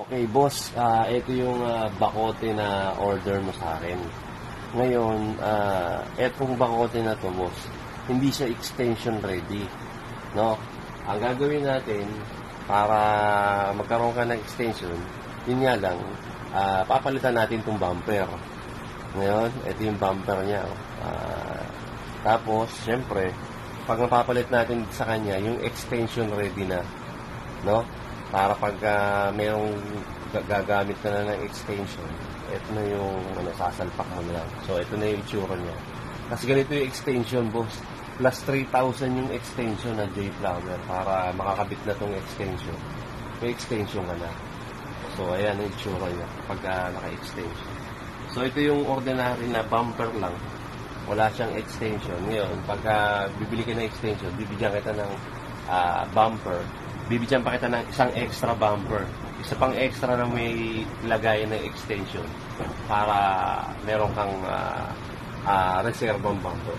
Okay, boss, ito yung bakote na order mo sa akin. Ngayon, etong bakote na to, boss, hindi siya extension ready, no? Ang gagawin natin para magkaroon ka ng extension, yun nga lang, papalitan natin tong bumper. Ngayon, ito yung bumper niya. Tapos, syempre, pag napapalit natin sa kanya, yung extension ready na, no? Para pag mayroong gagamit ka na ng extension, ito na yung sasalpak mo lang. So, ito na yung itsura niya. Kasi ganito yung extension, boss. Plus 3,000 yung extension na J-Flower para makakabit na tong extension. May extension ka na. So, ayan yung itsura niya pag naka-extension. So, ito yung ordinary na bumper lang. Wala siyang extension. Ngayon, pag bibili ka ng extension, bibigyan kita ng bumper. Bibigyan pa kita ng isang extra bumper. Isa pang extra na may lagayan ng extension para meron kang reservang bumper.